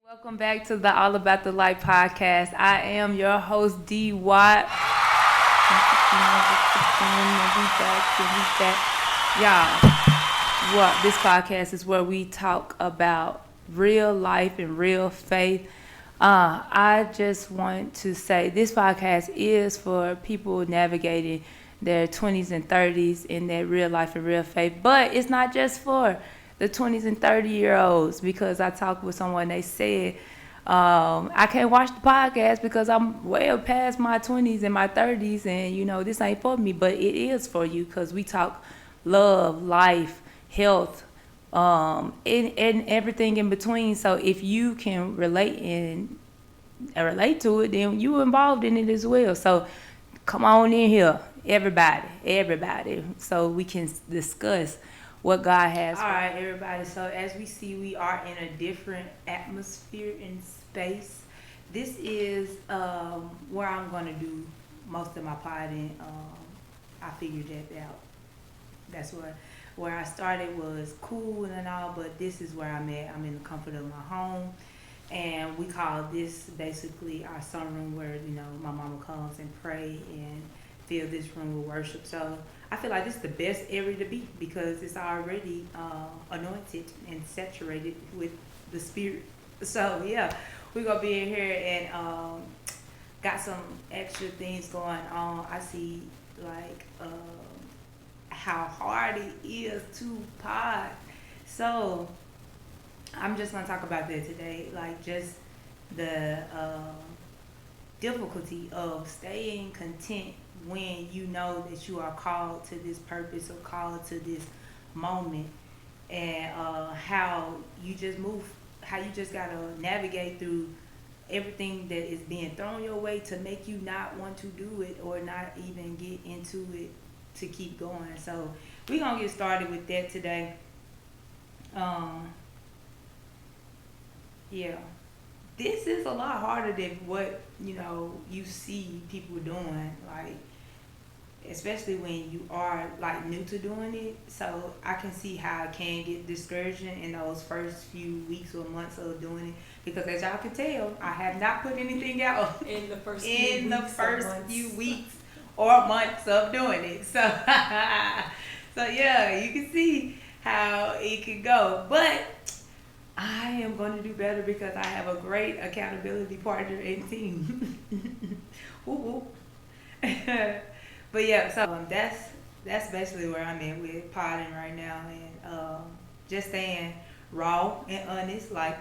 Welcome back to the All About the Life podcast. I am your host, D. Watt. Y'all, this podcast is where we talk about real life and real faith. I just want to say this podcast is for people navigating their 20s and 30s in their real life and real faith, but it's not just for the 20s and 30-year-olds, because I talked with someone, they said, I can't watch the podcast because I'm well past my 20s and my 30s, and this ain't for me. But it is for you, because we talk love, life, health, and everything in between. So if you can relate to it, then you involved in it as well. So come on in here, everybody, so we can discuss what God has. All right, everybody. So as we see, we are in a different atmosphere and space. This is where I'm going to do most of my potting. I figured that out. That's where I started was cool and all, but this is where I'm at. I'm in the comfort of my home. And we call this basically our sunroom, where my mama comes and pray and fill this room with worship. So I feel like this is the best area to be, because it's already anointed and saturated with the Spirit. So yeah, we're gonna be in here and got some extra things going on. I see like how hard it is to pod. So I'm just gonna talk about that today, like just the difficulty of staying content when you know that you are called to this purpose or called to this moment, and how you just gotta navigate through everything that is being thrown your way to make you not want to do it or not even get into it to keep going. So we're gonna get started with that today. Yeah, this is a lot harder than what you see people doing, like especially when you are like new to doing it. So I can see how it can get discouraging in those first few weeks or months of doing it, because as y'all can tell, I have not put anything out in the first few weeks or months of doing it. So so yeah, you can see how it could go, but I am going to do better because I have a great accountability partner and team. Woo woo. But yeah, so that's basically where I'm at with potting right now, and just staying raw and honest, like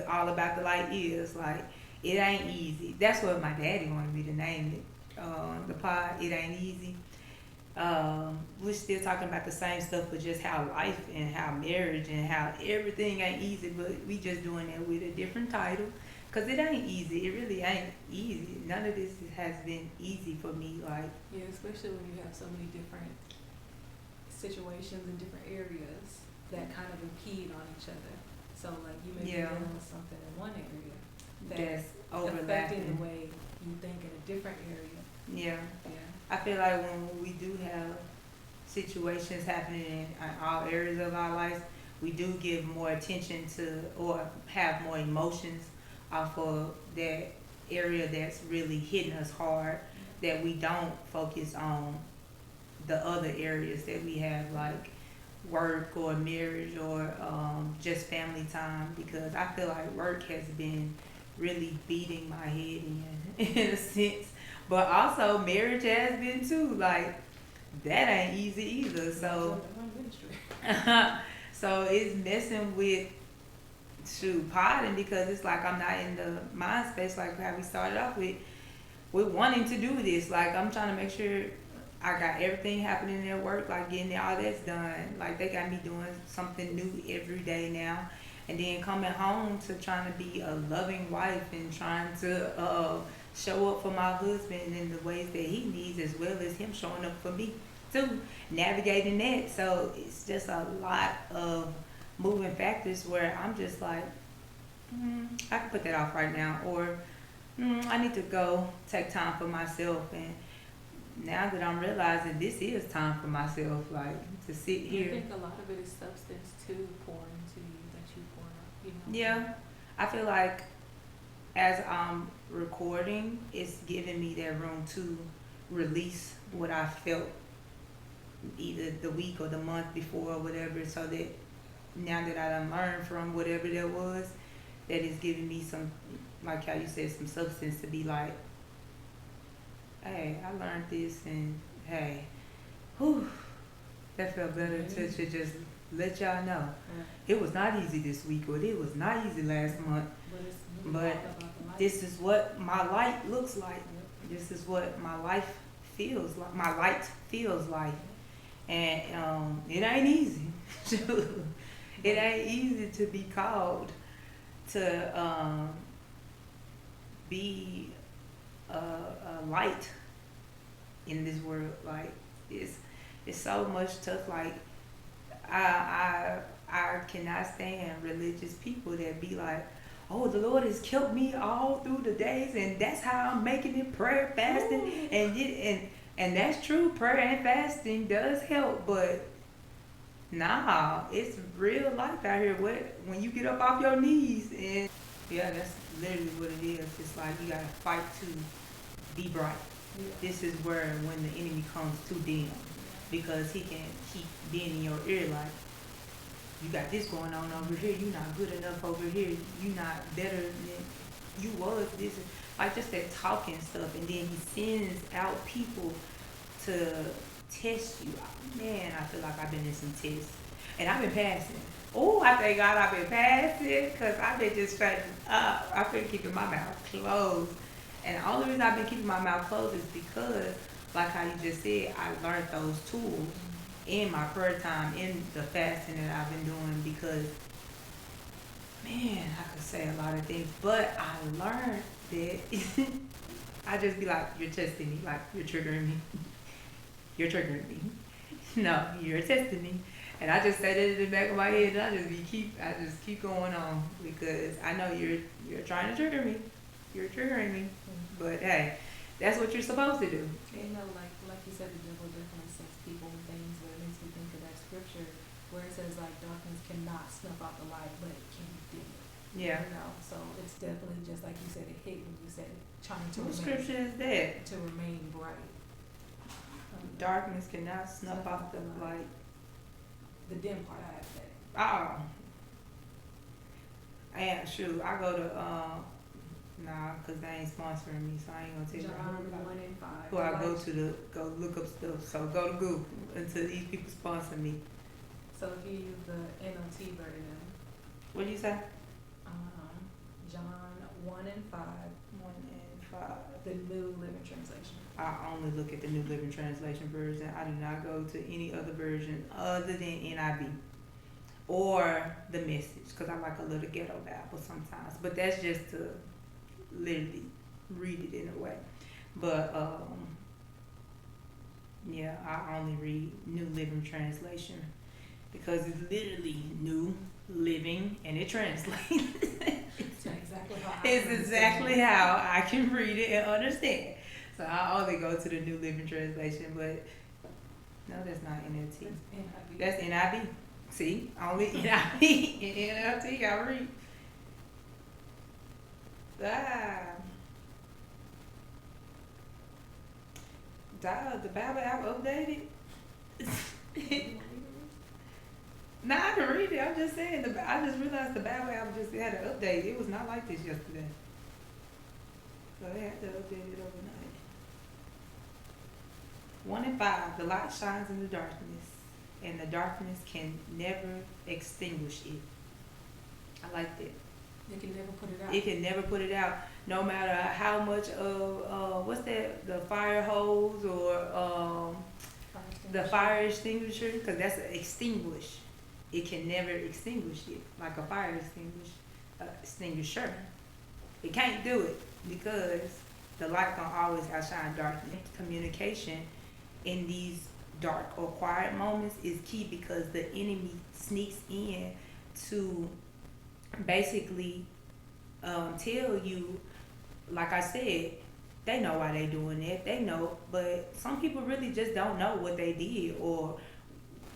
all about the light is. Like, it ain't easy. That's what my daddy wanted me to name it. The pod, it ain't easy. We're still talking about the same stuff, but just how life and how marriage and how everything ain't easy, but we just doing it with a different title, because it ain't easy. It really ain't easy. None of this has been easy for me. Like, yeah, especially when you have so many different situations in different areas that kind of impede on each other. So like you may be dealing with something in one area that's affecting the way you think in a different area. Yeah. I feel like when we do have situations happening in all areas of our lives, we do give more attention to, or have more emotions off of that area that's really hitting us hard, that we don't focus on the other areas that we have, like work or marriage or just family time, because I feel like work has been really beating my head in a sense. But also marriage has been too. Like, that ain't easy either. So so it's messing with potting, because it's like I'm not in the mind space like how we started off with wanting to do this. Like, I'm trying to make sure I got everything happening at work, like getting all that's done. Like, they got me doing something new every day now. And then coming home to trying to be a loving wife and trying to show up for my husband in the ways that he needs, as well as him showing up for me too, navigating that. So it's just a lot of moving factors where I'm just like, I can put that off right now, or I need to go take time for myself. And now that I'm realizing this is time for myself, like, to sit here. I think a lot of it is substance too, pouring into you, that you pour out, Yeah, I feel like as I'm recording, it's giving me that room to release what I felt either the week or the month before or whatever, so that now that I done learned from whatever that was, that is giving me some, like how you said, some substance to be like, hey, I learned this, and hey, whew, that felt better to just let y'all know. It was not easy this week, or it was not easy last month, but this is what my light looks like. This is what my life feels like. My light feels like. And it ain't easy. It ain't easy to be called to be a light in this world. Like it's so much tough. Like I cannot stand religious people that be like, oh, the Lord has kept me all through the days, and that's how I'm making it, prayer, fasting, and that's true. Prayer and fasting does help, but nah, it's real life out here. When you get up off your knees, and yeah, that's literally what it is. It's like you gotta fight to be bright. Yeah. This is where when the enemy comes too dim, because he can keep being in your ear like, you got this going on over here, you not good enough over here, you not better than you was this, like just that talking stuff. And then he sends out people to test you. Man, I feel like I've been in some tests, and I've been passing. Oh, I thank God I've been passing, because I've been just straightened up. I've been keeping my mouth closed. And the only reason I've been keeping my mouth closed is because, like how you just said, I learned those tools in my prayer time, in the fasting that I've been doing, because, man, I could say a lot of things, but I learned that I just be like, you're testing me, like, you're triggering me. You're triggering me. No, you're testing me. And I just say that in the back of my head, and I just keep going on, because I know you're trying to trigger me. You're triggering me. But hey, that's what you're supposed to do. And like you said, the devil definitely sends people and things, but it makes me think of that scripture where it says like darkness cannot snuff out the light, but it can dim it. Yeah. You know, so it's definitely just like you said, it hit when you said it, trying to What remain, scripture is that? to remain bright. Darkness cannot snuff out the light. The dim part I have to say. Oh. And shoot, I go to nah, cause they ain't sponsoring me, so I ain't gonna tell you John 1:5. who I go to go look up stuff. So go to Google until these people sponsor me. So if you use the NLT version, What do you say? John 1:5, 1:5. the New Living Translation. I only look at the New Living Translation version. I do not go to any other version other than NIV or the Message, because I like a little ghetto Bible sometimes. But that's just to literally read it in a way. But yeah, I only read New Living Translation because it's literally New Living, and it translates. It's exactly how I can read it and understand. So I only go to the New Living Translation, but no, that's not NLT. That's NIV. See, only NIV and NLT I read. The Bible app updated. Nah, I can read it. I'm just saying. I just realized the Bible app just had an update. It was not like this yesterday. So they had to update it overnight. 1:5. The light shines in the darkness, and the darkness can never extinguish it. I like that. It can never put it out. It can never put it out, no matter how much of what's that? The fire hose or the fire extinguisher, because that's extinguish. It can never extinguish it like a fire extinguisher. It can't do it because the light gonna always outshine darkness. Communication in these dark or quiet moments is key, because the enemy sneaks in to basically tell you, like I said, they know why they doing that. They know, but some people really just don't know what they did or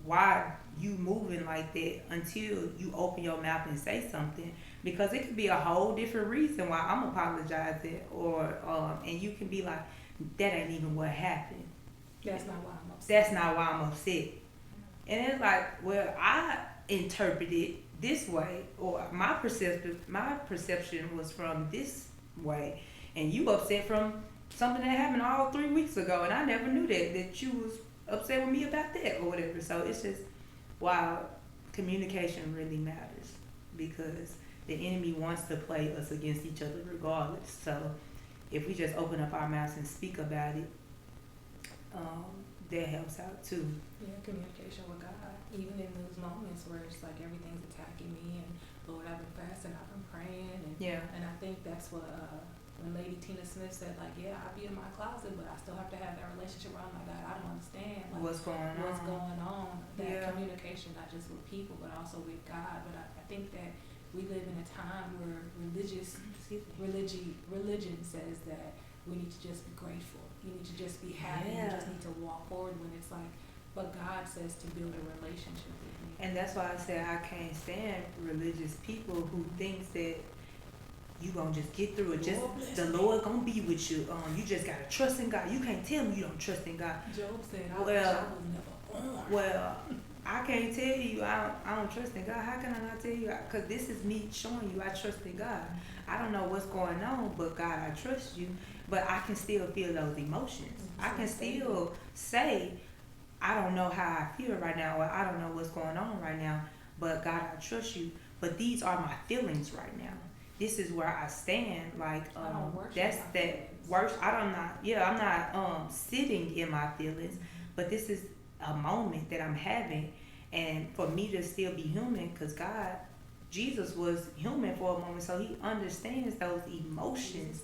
why you moving like that until you open your mouth and say something. because it could be a whole different reason why I'm apologizing, or and you can be like, that ain't even what happened. That's not why I'm upset. That's not why I'm upset. And it's like, well, I interpret it this way, or my perception was from this way, and you upset from something that happened all 3 weeks ago, and I never knew that you was upset with me about that or whatever. So it's just, wow, communication really matters, because the enemy wants to play us against each other regardless. So if we just open up our mouths and speak about it, that helps out too. Yeah, communication with God. Even in those moments where it's like everything's attacking me, and Lord, I've been fasting, I've been praying, and and I think that's what when Lady Tina Smith said, like, yeah, I'll be in my closet, but I still have to have that relationship where I'm like, God, I don't understand what's going on. That communication, not just with people, but also with God. But I think that we live in a time where religion says that we need to just be grateful. You need to just be happy. You just need to walk forward, when it's like, but God says to build a relationship with me. And that's why I said I can't stand religious people who thinks that you gonna just get through it. Just the Lord gonna be with you. You just gotta trust in God. You can't tell me you don't trust in God. Job said, I was never born. Well, I can't tell you I don't trust in God. How can I not tell you? Because this is me showing you I trust in God. I don't know what's going on, but God, I trust you. But I can still feel those emotions. I can still say, I don't know how I feel right now, or I don't know what's going on right now, but God, I trust you. But these are my feelings right now. This is where I stand. Like, that's that worst. I'm not sitting in my feelings, but this is a moment that I'm having. And for me to still be human, because Jesus was human for a moment, so he understands those emotions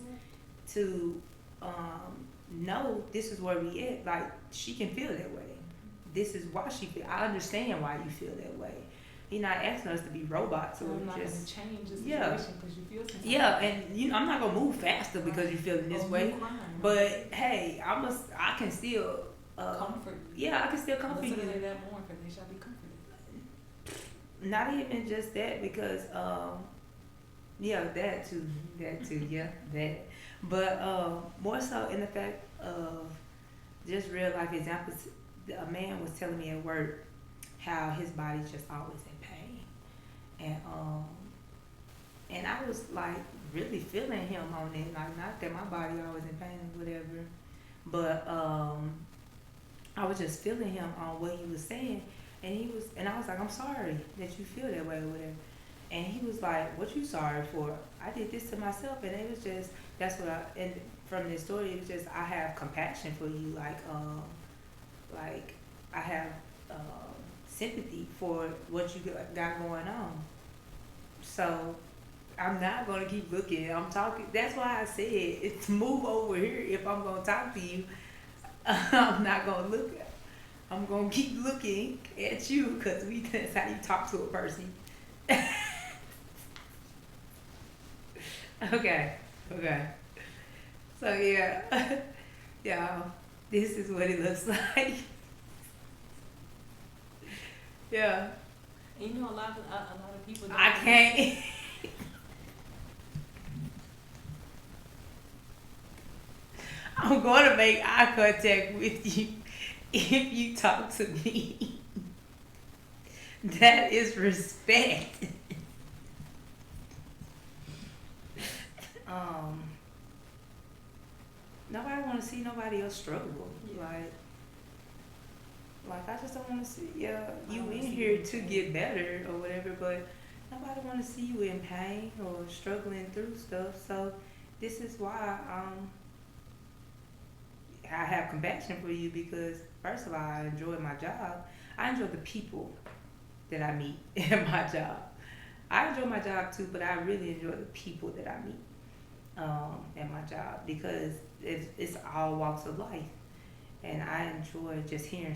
to know this is where we at. Like, she can feel that way. This is why she feel. I understand why you feel that way. He's not asking us to be robots, or I'm not just gonna change the situation because you feel something. And I'm not gonna move faster because you feel this way. But hey, I can still comfort you. Yeah, I can still comfort you. They that mourn, for they shall be comforted. Not even just that, because that too, that. But more so in the fact of just real life examples. A man was telling me at work how his body's just always in pain, and I was like really feeling him on it. Like, not that my body always in pain or whatever, but I was just feeling him on what he was saying, and I was like, I'm sorry that you feel that way or whatever. And he was like, what you sorry for? I did this to myself. And it was just, and from this story, it was just, I have compassion for you. Like I have sympathy for what you got going on. So I'm not going to keep looking. I'm talking. That's why I said, it's move over here if I'm going to talk to you. I'm not going to look. I'm going to keep looking at you, because that's how you talk to a person. Okay. So yeah, this is what it looks like. Yeah. And you know, a lot of people. I can't. I'm going to make eye contact with you if you talk to me. That is respect. Nobody want to see nobody else struggle. Yeah. Like I just don't want to see you in here to get better or whatever, but nobody want to see you in pain or struggling through stuff. So this is why I have compassion for you, because first of all, I enjoy my job. I enjoy the people that I meet at my job. I enjoy my job too, but I really enjoy the people that I meet at my job, because it's all walks of life, and I enjoy just hearing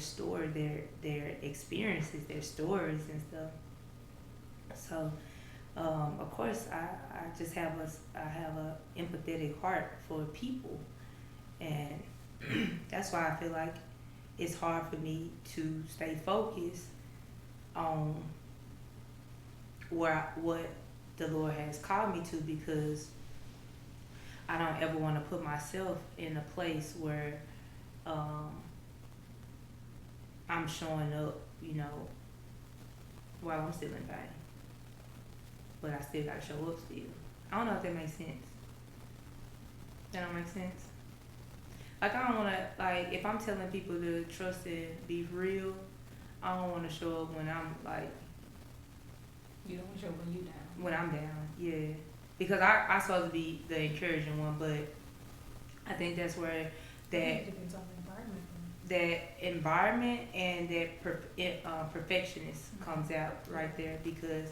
their experiences, their stories and stuff. So of course I just have a empathetic heart for people, and that's why I feel like it's hard for me to stay focused on what the Lord has called me to, because I don't ever want to put myself in a place where I'm showing up, while I'm still in pain. But I still gotta show up still. I don't know if that makes sense. That don't make sense? Like, I don't wanna, like, if I'm telling people to trust and be real, I don't wanna show up when I'm like, You don't want to show when you down. when I'm down, yeah. Because I'm supposed to be the encouraging one, but I think that's where that It depends on the environment. and that perfectionist comes out right there, because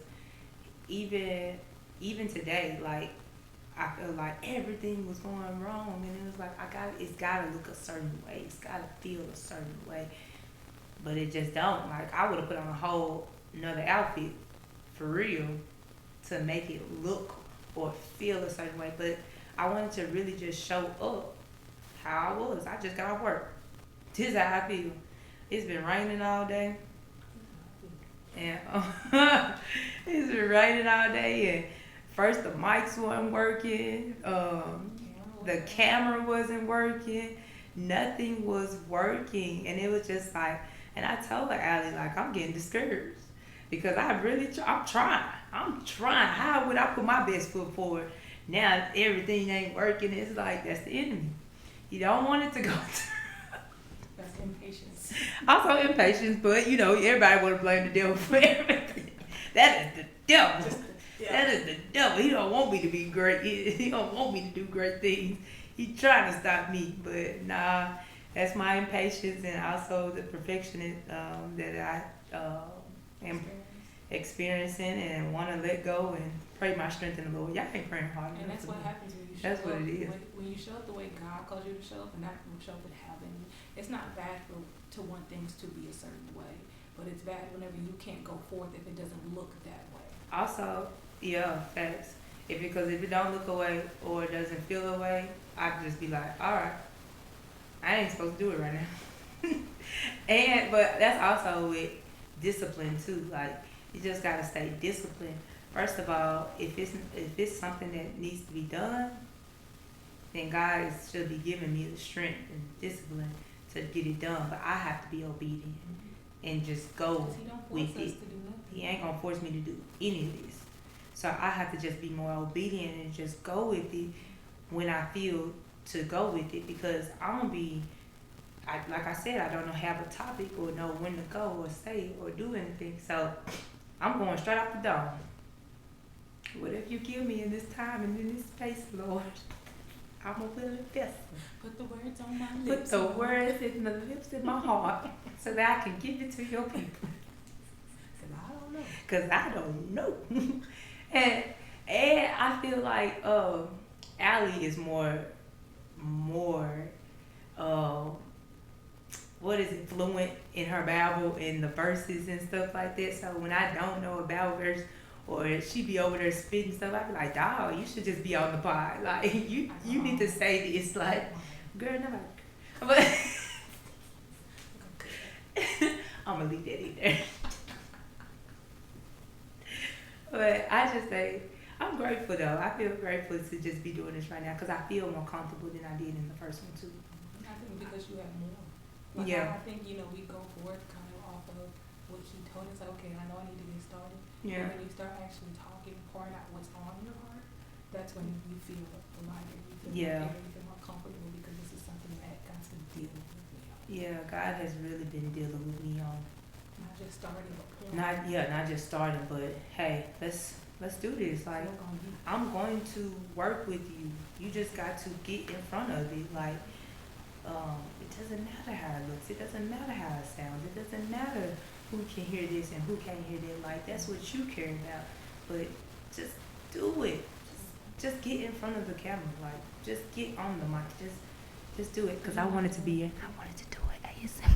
even today, like, I feel like everything was going wrong, and it was like it's gotta look a certain way, it's gotta feel a certain way, but it just don't. Like, I would have put on a whole another outfit for real to make it look or feel a certain way, but I wanted to really just show up how I was. I just got off work. This is how I feel. It's been raining all day. And it's been raining all day, and first the mics weren't working, the camera wasn't working, nothing was working, and it was just like, and I told her, Allie, like, I'm getting discouraged, because I'm trying. How would I put my best foot forward? Now everything ain't working. It's like, that's the enemy. You don't want it to go That's impatience. Also impatience, but everybody want to blame the devil for everything. That is the devil. That is the devil. He don't want me to be great. He don't want me to do great things. He trying to stop me, but nah, that's my impatience, and also the perfectionist that I am experiencing and want to let go and pray my strength in the Lord. Y'all ain't praying hard enough. And that's what happens when you show That's up. what it is. When you show up the way God calls you to show up, and not show up with having. It's not bad to want things to be a certain way, but it's bad whenever you can't go forth if it doesn't look that way. Also, yeah, facts. Because if it don't look away or it doesn't feel away, I can just be like, all right, I ain't supposed to do it right now. But that's also with discipline too. Like, you just gotta stay disciplined. First of all, if it's something that needs to be done, then God should be giving me the strength and discipline to get it done. But I have to be obedient and just go with it. He ain't gonna force me to do any of this. So I have to just be more obedient and just go with it when I feel to go with it, because like I said, I don't have a topic or know when to go or say or do anything. So I'm going straight out the door. What if you give me in this time and in this space, Lord? I'm a willing vessel. Put the words on my lips. Put the words in the lips in my heart so that I can give it to your people. Because I don't know. and I feel like Allie is more fluent in her Bible and the verses and stuff like that. So when I don't know a Bible verse, or she be over there spitting stuff, I be like, dawg, you should just be on the pod. Like, you need to say this. Like, girl, nobody. But I'm going to leave that in there. But I just say, I'm grateful though. I feel grateful to just be doing this right now, because I feel more comfortable than I did in the first one too. I think because you have more. Like, yeah. I think, we go forth kind of off of what he told us. Like, okay, I know I need to get started. Yeah. And when you start actually talking, pouring out what's on your heart, that's when you feel lighter. You feel more better, you feel more comfortable, because this is something that God's been dealing with me on. Yeah, God has really been dealing with me on. Not just starting, but pouring. Not just starting, but hey, let's do this. Like, I'm going to work with you. You just got to get in front of it. Like, it doesn't matter how it looks. It doesn't matter how it sounds. It doesn't matter who can hear this and who can't hear that. Like, that's what you care about. But just do it. Just get in front of the camera. Like, just get on the mic. Just do it. Because I wanted to be in. I wanted to do it ASMR.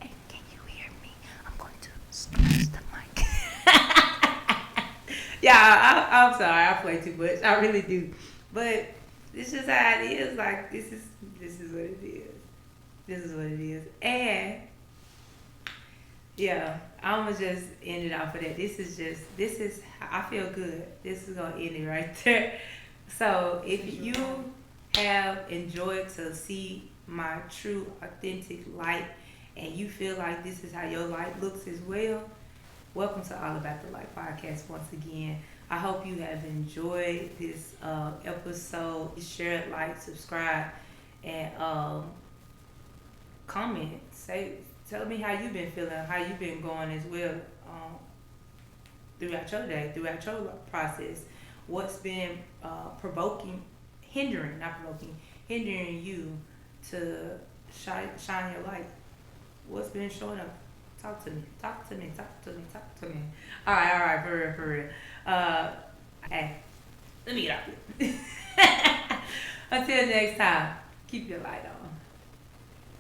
And can you hear me? I'm going to scratch the mic. Yeah, I'm sorry. I play too much. I really do. But it's just how it is. Like, this is what it is. This is what it is. And Yeah, I'm gonna just end it off of that. This is I feel good. This is gonna end it right there. So if you have enjoyed to see my true authentic light and you feel like this is how your light looks as well, welcome to All About the Light podcast once again. I hope you have enjoyed this episode. Share, like, subscribe, and comment. Tell me how you've been feeling, how you've been going as well throughout your day, throughout your process. What's been hindering you to shine your light? What's been showing up? Talk to me. All right, for real. Hey, let me get out here. Until next time, keep your light on.